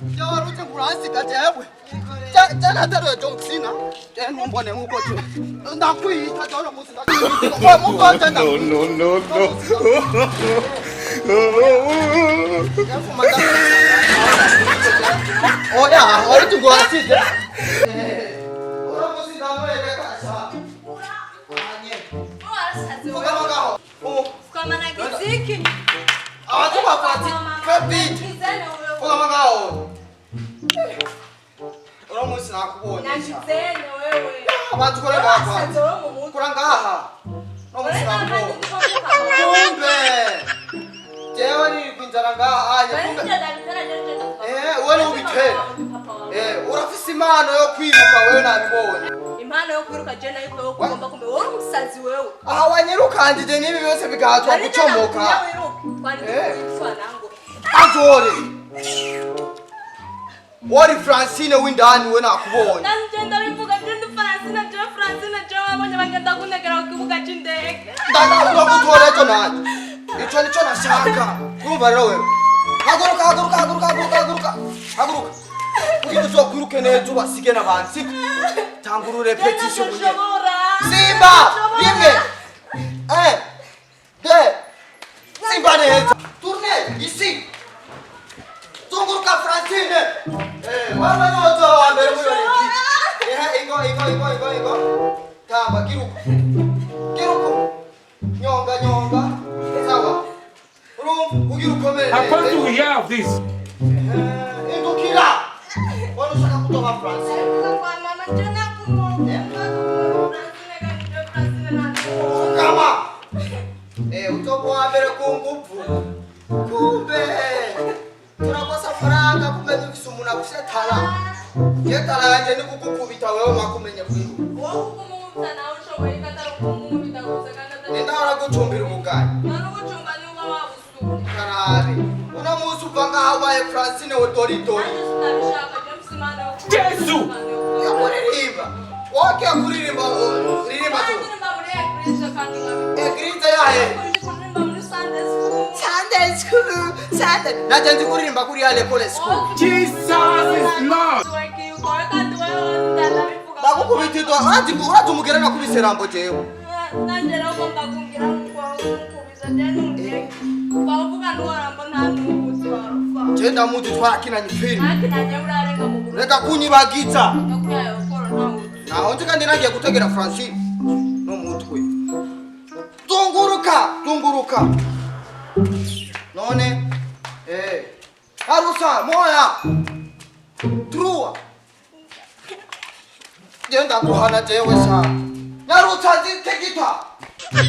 Yo ruti kurasi kajewe. Tena tero Johnsina. Tena mbone nguko tu. Ndakuita jona musi ndakuita. Kwa muko tena. No. Oh ya, ori tu kurasi. Ora musi ndamwele kasha. Kwa maana giziki. Awatuma fati. Fabit. Kwa magao. Ora musi nakubonye. Nashitene wewe. Abantu kore baba. Kurangaha. No musi nakubonye. Kumbe. Jewe ni kwinjara ngaha anye kumbe. Wewe ubitera. Urafise impano yo kwiruka wewe nabibonye. Impano yo kwiruka je nayo yo kugomba kumbe wowe umusazi wewe. Aha wanyirukandije nibi byose bigazwa gucomoka. Azore. Wari Francine windani we nakubonye. Nanje bivuga ndi Francine je wabonye bagenda kunegera kukibuga c'indege. Ndanga kutora ejo nanje. Ico nico nashaka. Kumva rero wewe. Haguruka. Kugira uzokwiruke neza ubasige n'abantu. Tanguru repetition munye. Simba! Rimwe! Simba neza. Tourne ici. Zunguruka Francine. Wewe nyoto wa mbere muri Ingo. Tamba kiruko. Nyonga. Sawa. Ugira ukomere. I want to hear of this. Indukira. Wano shaka kutoka Francine. Kwa mama jana kumwona. Kama. Utopo wa mbere kunguvu. Kumbe. Tunakosa faranga kumbe dufise umuntu agusetara. Yetara yanje ni kukukubita wewe makumenye kwiru. Wowe kumumutsa nawe ushoboye katara kumumubita gusekana. Nenda aragucumbira umugani. Nano gucumba nyuma wabusu. Karabe. Una musu panga hawaye Francine we tori. Jesu! Yakuririmba. Wake akuririmba ririmba tu. Grita yahe. Sunday. Najanzi kuririmba kuri ale kole school. Jesus is Lord. Bakukubititwa ati uratumugera na kuri serambo jewe. Nanjera ugomba kungira ngo kubiza cyane bavuga n'uwarambo nta n'umuzi warufa. Genda muti twarakinanye film. Akinanye urarenga mu buru. Reka kunyibagiza. Nakuyayo koro ntawo. Naho nje kandi nagiye gutegera Francine no mutwe. Tunguruka. None Harusa moya. Trua. Genda kuhana jewe sa. Naruta zitegita.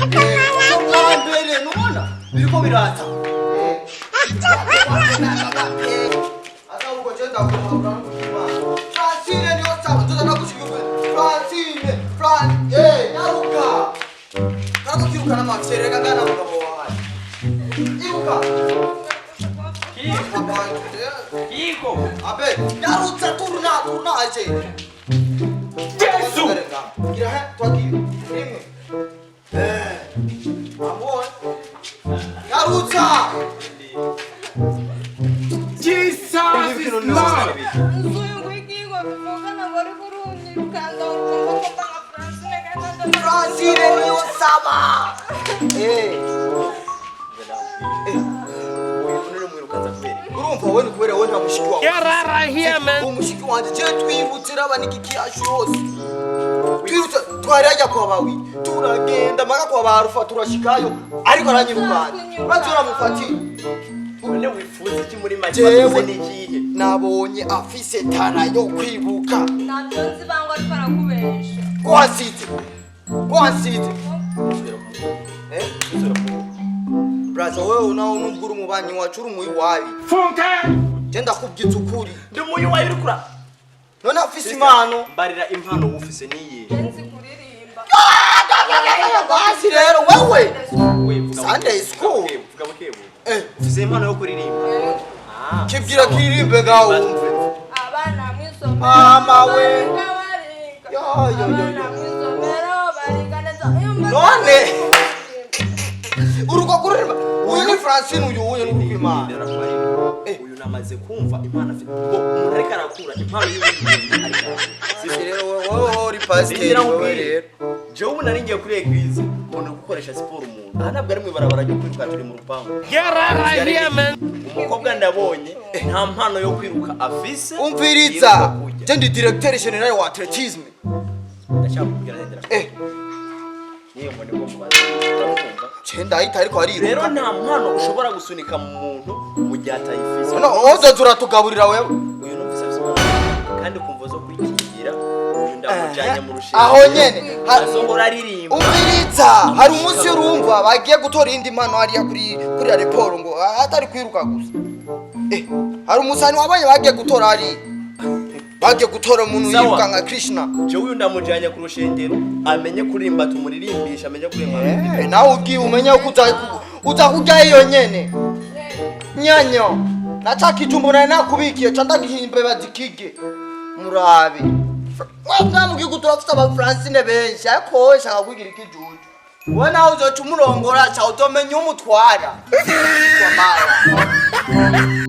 Mbere nubona biriko birata. Ata uko genda kuhana. Francine niyo saba tuza nakushikirwe. Francine. Naruka. Kiruka na mafsere kangana mugabo wawe. Iruka. Iko. Abe, narutsa turna aje. Jesu! Gira he, twaki. Rimwe. Amor. Narutsa. Jesus is Lord. Nsuyu kwikingo bivugana ngori kurundi rukanda urumva ko banga Francine kandi Francine niyo saba. Urumva wewe kubera wewe nta mushiki wawe. Get right here, man. Umushiki wanje je twihutira abaniki yacu yose. Twihutira twarajya kwa bawi. Turagenda maka kwa barufa turashikayo. Ariko aranyirukanye. Batura mufati. Ule wifuza iki muri make bavuze n'ikihe? Nabonye afise tara yo kwibuka. nabyo nzi bangwa ariko arakubesha. Kwansite. Braza wewe unao nunguru mubanyi wacu uri muyiwabi. Funke! Genda kubwiza ukuri. Ndi muyi wayirukura. None afise impano. Barira impano ufise niye. Nzi kuririmba. Basi rero wewe. Wevuga Sunday school. Vuga bukebu. Ufise impano yo kuririmba. Kibwira kiririmbe ngaho wumve. Abana mwisomero. Mama we. Yo. Abana mwisomero barika neza. None. Uruko kuririmba. Uyu ni Francine uyu ni Rukimana. Uyu namaze kumva impano afite umuntu ariko arakura impano y'ibintu ariko sisi rero wowe uri pasiteri wowe rero jewe ubu nari ngiye kuri eglise mbona gukoresha siporo umuntu aha ntabwo ari mu ibarabara ryo kwiruka turi mu rupangu Get out of here, man. umukobwa ndabonye nta mpano yo kwiruka afise umviriza je ndi directeur general wa atletisme ndashaka kugira ndera niyo mbone ko mubaza Chenda ahita ariko ariruka rero nta mpano ushobora gusunika mu muntu mu gihe atayifise no ozo turatugaburira wewe uyu numvise afise kandi kumva zo kwikingira uyu ndamujanye mu rushinge aho nyene azongora aririmba umviriza hari umunsi urumva bagiye gutora indi mpano hariya kuri report ngo atari kwiruka gusa hari umusani wabanye bagiye gutora hariya bagiye gutora umuntu yiruka nka Krishna jewe uyu ndamujanye ku rushengero amenye kuririmba tumuririmbisha amenye kuririmba nawe ugiye umenya uko uza kujya iyo nyene nyanyo nataka ijumbo nari nakubikiye canda gihimbe bazikige murabe wabwa mugiye gutora afite aba Francine benshi ariko shaka kugira ikijuju wowe nawe uzoca umurongora cha utomenya umutwara kwa mara